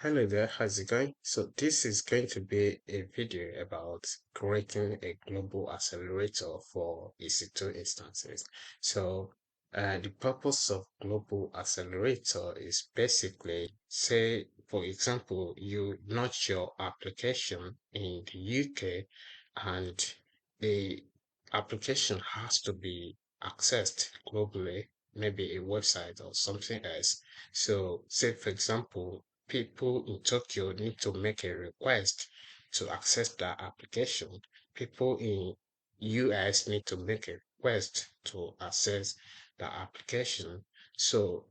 Hello there, how's it going? So this is going to be a video about creating a global accelerator for EC2 instances. The purpose of global accelerator is basically, say, for example, you launch your application in the UK and the application has to be accessed globally, maybe a website or something else. So, say, for example, people in Tokyo need to make a request to access that application. People in US need to make a request to access the application. So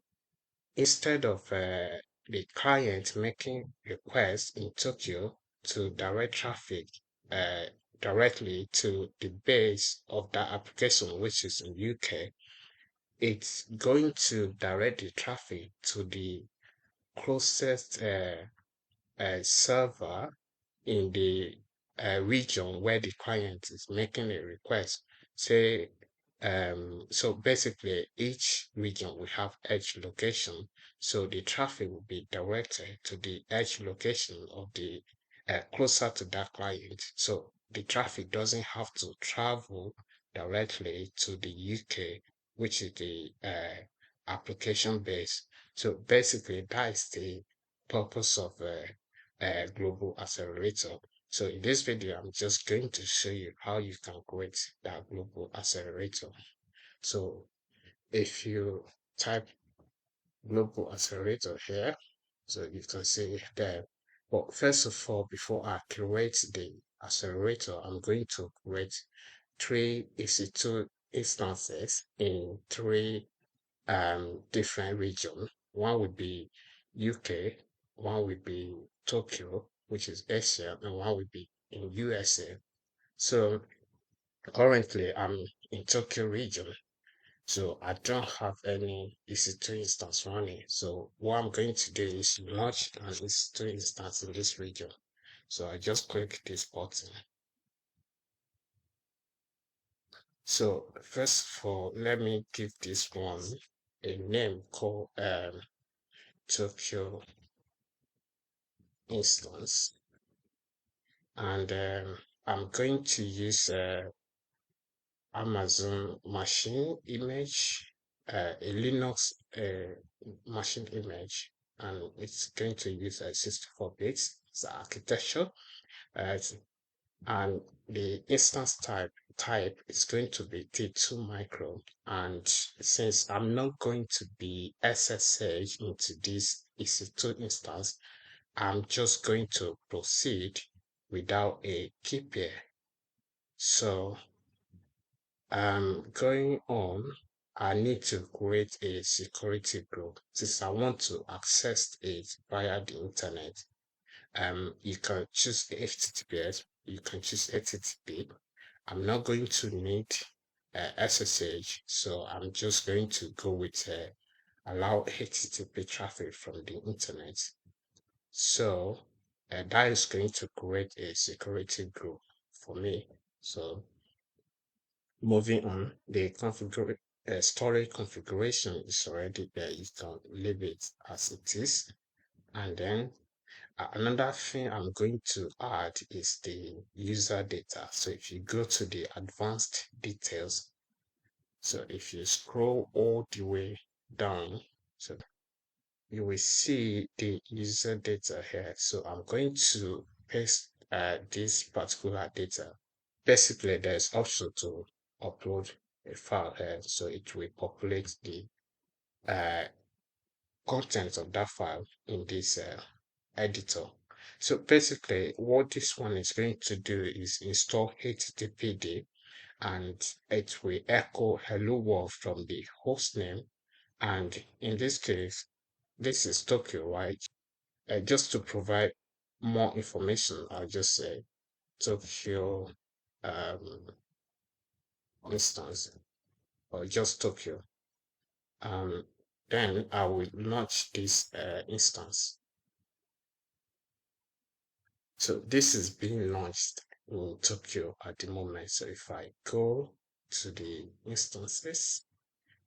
instead of the client making requests in Tokyo to direct traffic uh, directly to the base of that application, which is in UK, it's going to direct the traffic to the closest server in the region where the client is making a request. Say, so basically each region will have edge location. So the traffic will be directed to the edge location of the closer to that client. So the traffic doesn't have to travel directly to the UK, which is the application base. So basically that is the purpose of global accelerator. So in this video, I'm just going to show you how you can create that global accelerator. So if you type global accelerator here, so you can see it there. But first of all, before I create the accelerator, I'm going to create three EC2 instances in three different regions. One would be UK, one would be Tokyo, which is Asia, and one would be in USA. So currently I'm in Tokyo region, so I don't have any EC2 instance running. So what I'm going to do is launch an EC2 instance in this region. So I just click this button. So first of all, let me give this one a name called Tokyo instance, and I'm going to use Amazon machine image, a Linux machine image, and it's going to use a 64 bits as architecture, uh, and the instance type is going to be T2 micro. And since I'm not going to be SSH into this EC2 instance, I'm just going to proceed without a key pair. So going on, I need to create a security group since I want to access it via the internet. You can choose HTTPS, you can choose HTTP. I'm not going to need SSH, so I'm just going to go with allow HTTP traffic from the internet. So that is going to create a security group for me. So moving on, the storage configuration is already there. You can leave it as it is. And then another thing I'm going to add is the user data. So if you go to the advanced details, so if you scroll all the way down, so you will see the user data here. So I'm going to paste this particular data. Basically, there's option to upload a file here, so it will populate the uh, contents of that file in this editor. So basically, what this one is going to do is install HTTPD, and it will echo hello world from the host name. And in this case, this is Tokyo, right? Just to provide more information, I'll just say Tokyo um, instance, or just Tokyo. Um, then I will launch this instance. So this is being launched in Tokyo at the moment. So if I go to the instances,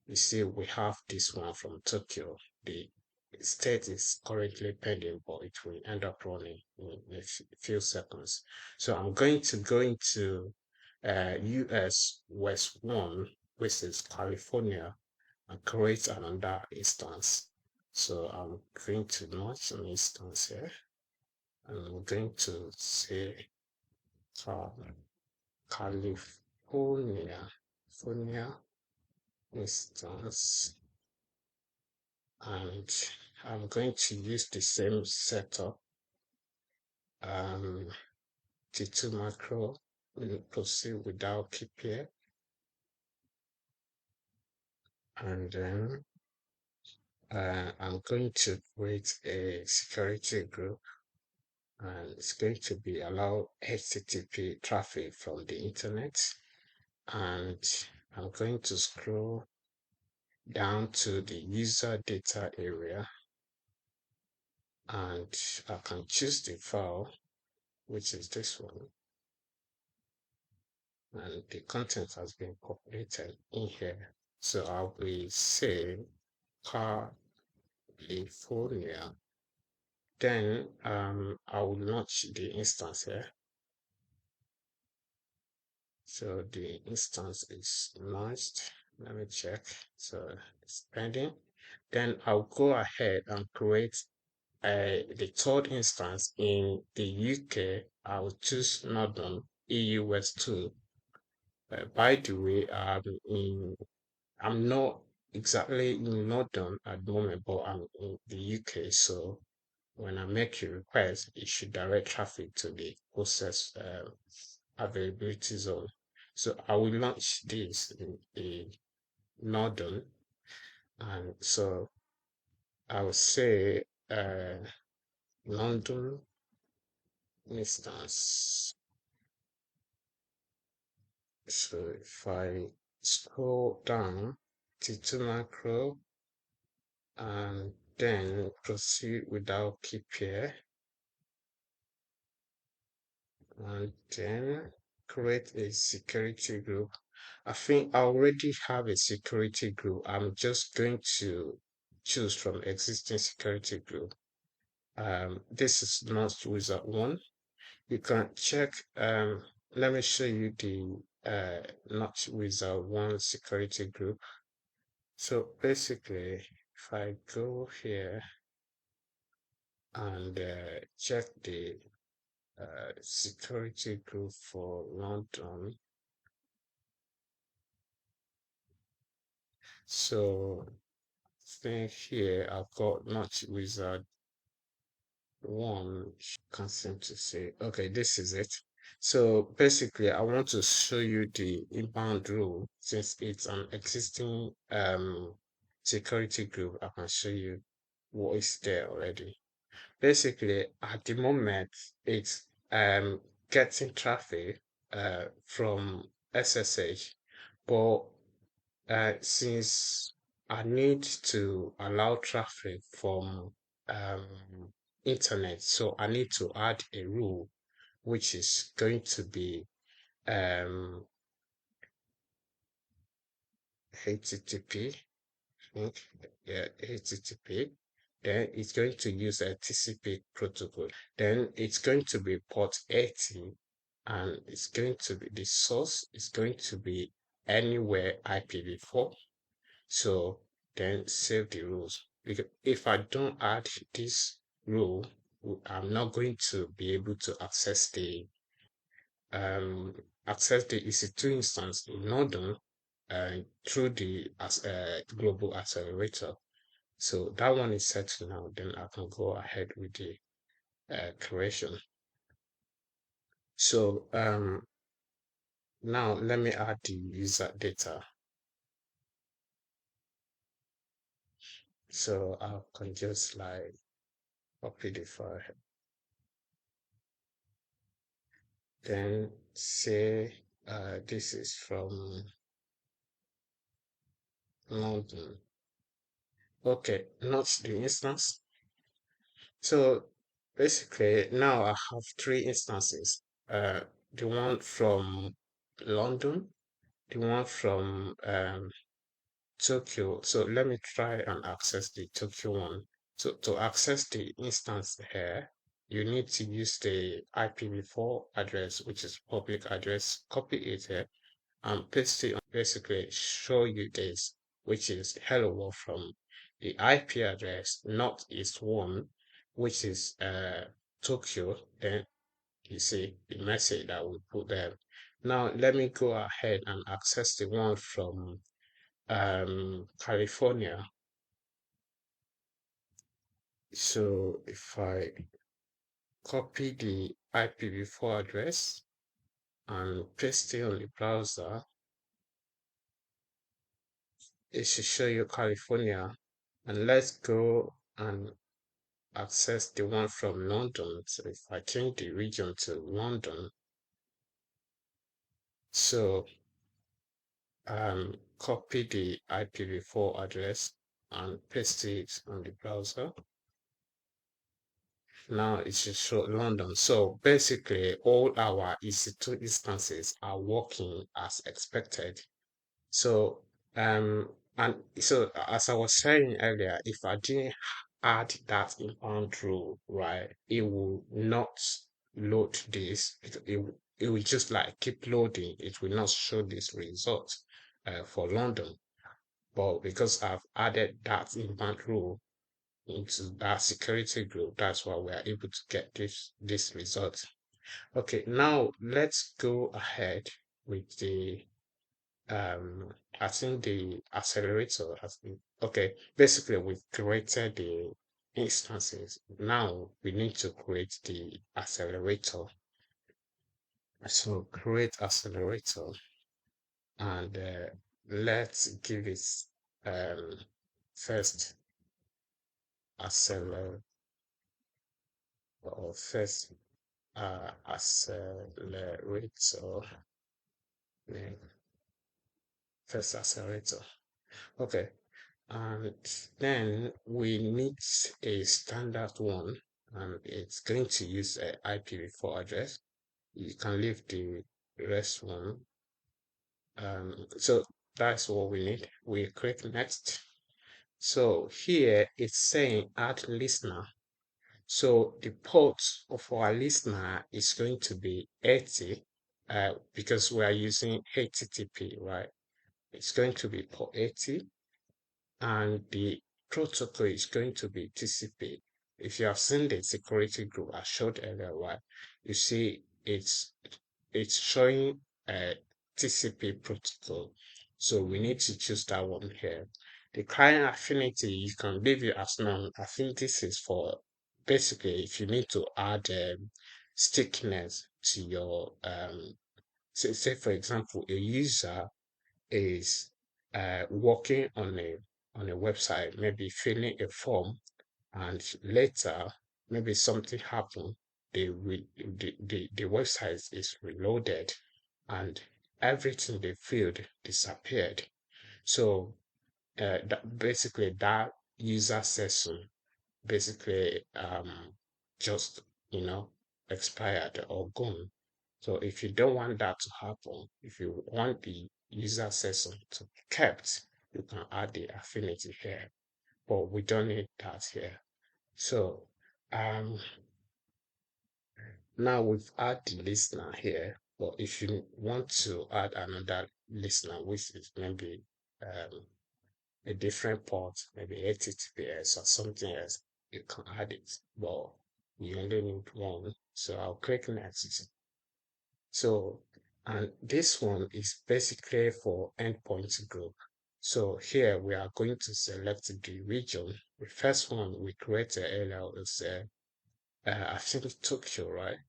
you see we have this one from Tokyo, the state is currently pending, but it will end up running in a few seconds. So I'm going to go into US West 1, which is California, and create another instance. So I'm going to launch an instance here, and I'm going to say California instance, and I'm going to use the same setup. T2 macro, we'll proceed without keep here, and then I'm going to create a security group, and it's going to be allow HTTP traffic from the internet, and I'm going to scroll down to the user data area, and I can choose the file, which is this one, and the content has been populated in here. So I will say California. Then I will launch the instance here. So the instance is launched. Let me check. So it's pending. Then I'll go ahead and create the third instance in the UK. I'll choose Northern EUS2. By the way, I'm not exactly in London at the moment, but I'm in the UK. So when I make a request, it should direct traffic to the closest availability zone. So I will launch this in the Northern, and so I will say London instance. So if I scroll down to macro and then proceed without keep here, and then create a security group. I think I already have a security group. I'm just going to choose from existing security group. This is not wizard one. You can check. Let me show you the not wizard one security group. So basically, if I go here and check the security group for London. So think here I've got not wizard one. Can't seem to say. Okay, this is it. So basically, I want to show you the inbound rule since it's an existing security group. I can show you what is there already. Basically, at the moment, it's getting traffic from SSH, but since I need to allow traffic from internet, so I need to add a rule which is going to be um, HTTP, think, yeah, HTTP. Then it's going to use a TCP protocol. Then it's going to be port 80, and it's going to be the source is going to be anywhere IPv4. So then save the rules. Because if I don't add this rule, I'm not going to be able to um, access the EC2 instance in Northern through the Global Accelerator. So that one is set now. Then I can go ahead with the creation. So now let me add the user data. So I can just like copy the file, then say this is from London. Okay, not the instance. So basically now I have three instances. The one from London, the one from Tokyo. So let me try and access the Tokyo one. to access the instance here, you need to use the IPv4 address, which is public address, copy it here and paste it on, basically show you this, which is hello world from the IP address northeast one, which is Tokyo. Then you see the message that we put there. Now let me go ahead and access the one from California. So if I copy the IPv4 address and paste it on the browser, it should show you California. And let's go and access the one from London. So if I change the region to London, so copy the IPv4 address and paste it on the browser. Now it should show London. So basically all our EC2 instances are working as expected. So and so as I was saying earlier, if I didn't add that inbound rule, right, it will not load this. It will just like keep loading. It will not show this result for London. But because I've added that inbound rule into that security group, that's why we are able to get this result. Okay, now let's go ahead with the I think the accelerator has been okay. Basically, we've created the instances. Now we need to create the accelerator. So create accelerator and let's give it first accelerator or first accelerator name. First accelerator. Okay. And then we need a standard one, and it's going to use a IPv4 address. You can leave the rest one. So that's what we need. We click next. So here it's saying add listener. So the port of our listener is going to be 80 because we are using HTTP, right? It's going to be port 80 and the protocol is going to be TCP. If you have seen the security group I showed earlier, right, you see it's showing a TCP protocol. So we need to choose that one here. The client affinity, you can leave it as none. I think this is for basically if you need to add stickiness to your say for example a user is working on a website, maybe filling a form, and later maybe something happened. The website is reloaded, and everything they filled disappeared. So basically that user session basically just expired or gone. So if you don't want that to happen, if you want the user session to be kept, you can add the affinity here, but we don't need that here. So now we've added the listener here, but if you want to add another listener, which is maybe a different port, maybe HTTPS or something else, you can add it, but you only need one. So I'll click next. So, and this one is basically for endpoint group. So here we are going to select the region. The first one we created earlier is, I think Tokyo, right?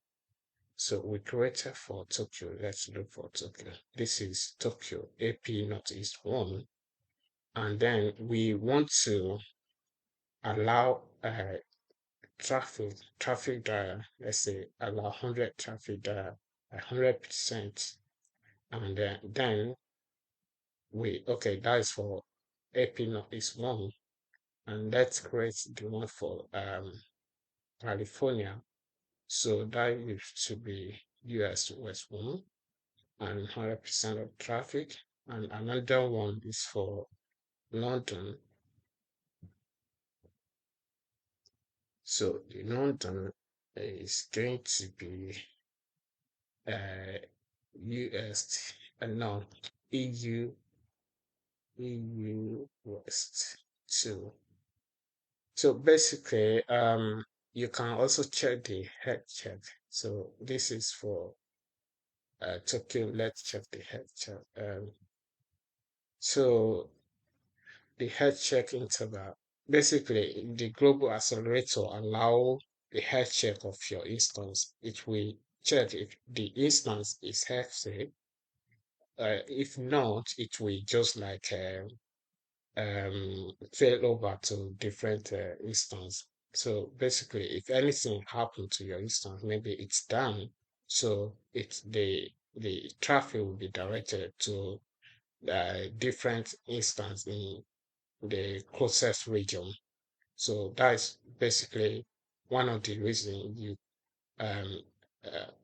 So we created for Tokyo. Let's look for Tokyo. This is Tokyo, AP Northeast 1. And then we want to allow traffic data, let's say allow 100 traffic data, 100%. And then okay, that is for AP Northeast 1. And let's create the one for California. So that should be US West 1 and 100% of traffic. And another one is for London. So the London is going to be US, no, EU, EU West 2. So basically, you can also check the head check. So this is for Tokyo. Let's check the head check. So the head check interval. Basically, the global accelerator allow the head check of your instance. It will check if the instance is healthy. If not, it will just like fail over to different instance. So basically, if anything happened to your instance, maybe it's down, so it's the traffic will be directed to different instance in the closest region. So that's basically one of the reasons you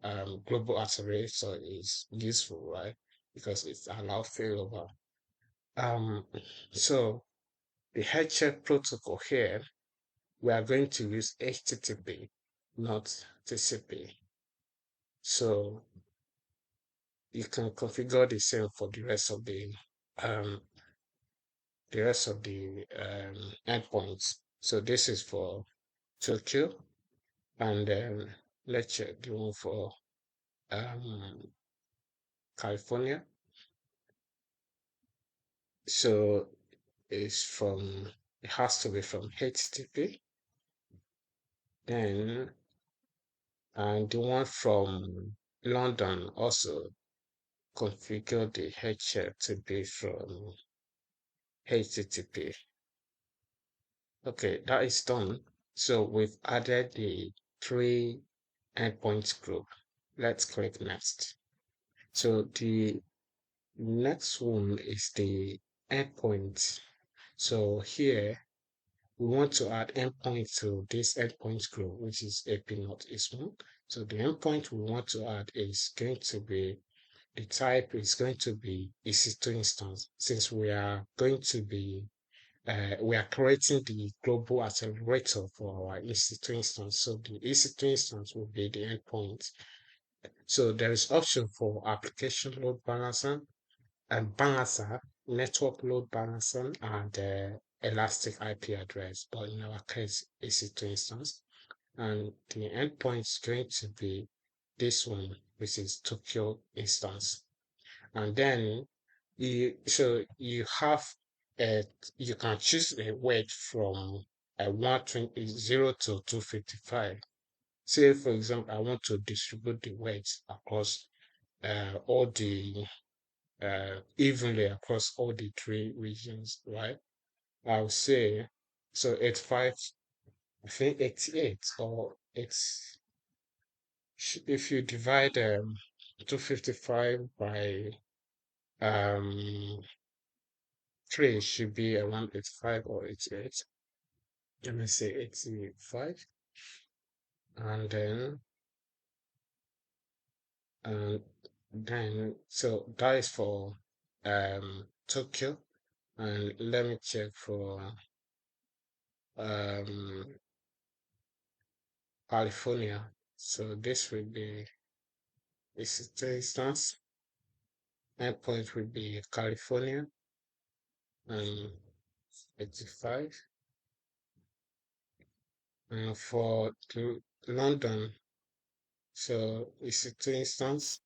um, global accelerator is useful, right? Because it allows failover. Um, so the head check protocol here, we are going to use HTTP, not TCP. So you can configure the same for um, the rest of the endpoints. So this is for Tokyo, and then let's check the one for um, California. So it has to be from HTTP. Then, and the one from London also configure the head share to be from HTTP. Okay, that is done. So we've added the three endpoints group. Let's click next. So the next one is the endpoint. So here we want to add endpoint to this endpoint group, which is AP Northeast one. So the endpoint we want to add is going to be the type is going to be EC2 instance, since we are creating the global accelerator for our EC2 instance. So the EC2 instance will be the endpoint. So there is option for application load balancer and balancer, network load balancer, and elastic IP address. But in our case, EC2 instance, and the endpoint is going to be this one, which is Tokyo instance. And then you have a you can choose a weight from 120 to 255. Say for example, I want to distribute the weights across all the evenly across all the three regions, right? I'll say so 85, I think 88, or it's if you divide 255 by um 3, should be around 85 or 88. Let me say 85. And and so that is for Tokyo. And let me check for um California. So this will be this is the instance. Endpoint will be California and 85. And for London, so it's a two instance,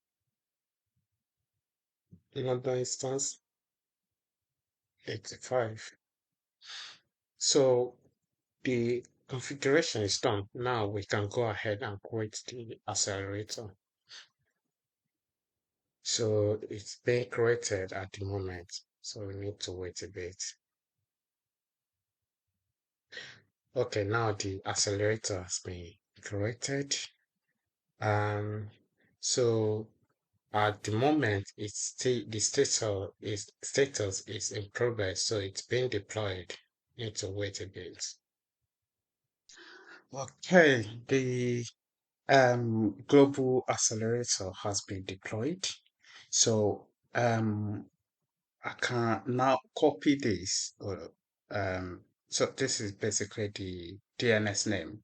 London instance 85. So the configuration is done. Now we can go ahead and create the accelerator. So it's being created at the moment. So we need to wait a bit. Okay, now the accelerator has been created. Um, so at the moment, it's still the status is in progress, so it's being deployed. Need to wait a bit. Okay, the global accelerator has been deployed. So I can now copy this. So this is basically the DNS name.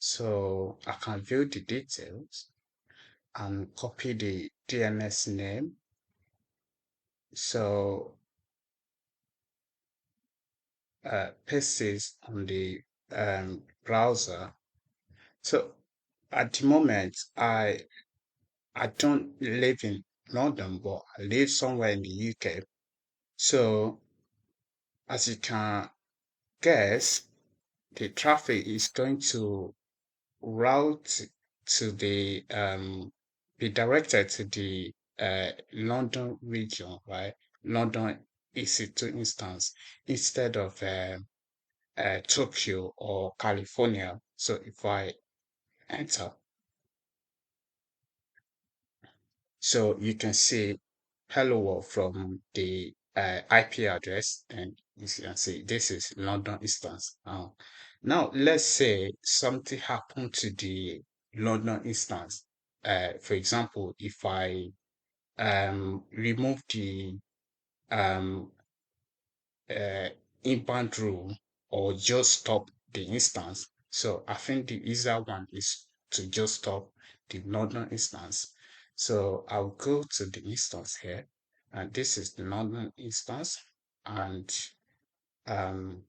So I can view the details and copy the DNS name. So paste this on the browser. So at the moment, I don't live in London, but I live somewhere in the UK. So as you can guess, the traffic is going to route to the be directed to the London region, right? London EC2 instance instead of Tokyo or California. So if I enter, so you can see hello world from the IP address, and you can see this is London instance. Now let's say something happened to the London instance. For example, if I remove the um, inbound rule or just stop the instance. So I think the easier one is to just stop the London instance. So I'll go to the instance here, and this is the London instance. And um,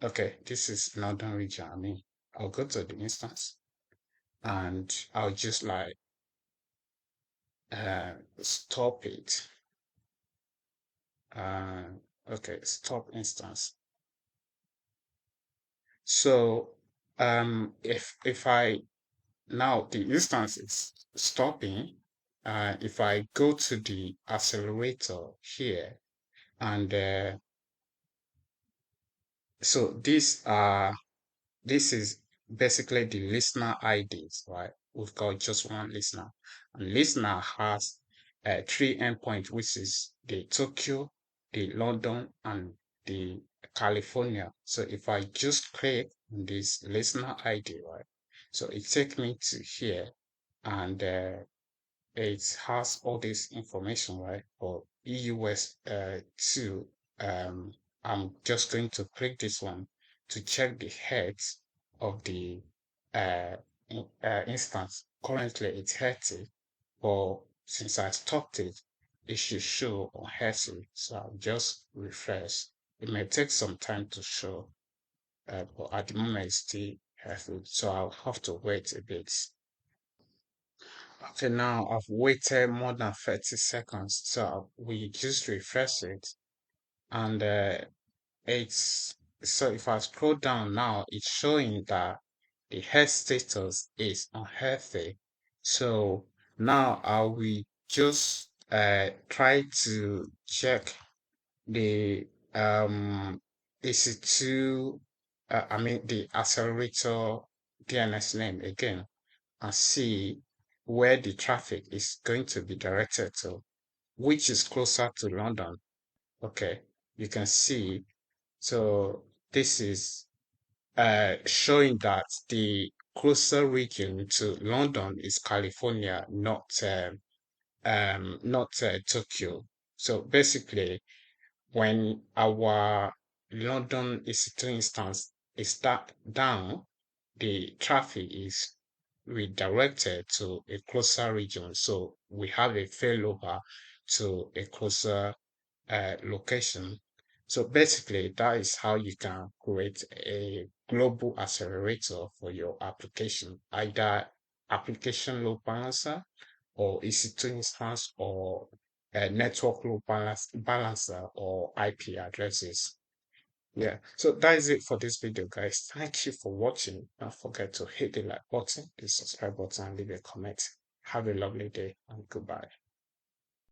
okay, this is London region. I mean, I'll go to the instance and I'll just like stop it. Uh, okay, stop instance. So if I now the instance is stopping, if I go to the accelerator here and so this is basically the listener IDs, right? We've got just one listener, and listener has three endpoints, which is the Tokyo, the London, and the California. So if I just click on this listener ID, right? So it takes me to here, and it has all this information, right? For EUS 2, I'm just going to click this one to check the heads of the uh, instance. Currently, it's 30, but since I stopped it, it should show on 30. So I'll just refresh. It may take some time to show, but at the moment, it's still healthy. So I'll have to wait a bit. Okay, now I've waited more than 30 seconds, so we just refresh it, and it's so if I scroll down now, it's showing that the health status is unhealthy. So now I will just try to check the EC2, I mean the accelerator DNS name again and see where the traffic is going to be directed to, which is closer to London. Okay, you can see. So this is showing that the closer region to London is California, not Tokyo. So basically, when our London EC2 instance is that down, the traffic is redirected to a closer region. So we have a failover to a closer location. So basically, that is how you can create a global accelerator for your application, either application load balancer or EC2 instance or a network balancer or IP addresses. Yeah, so that is it for this video, guys. Thank you for watching. Don't forget to hit the like button, the subscribe button, and leave a comment. Have a lovely day and goodbye.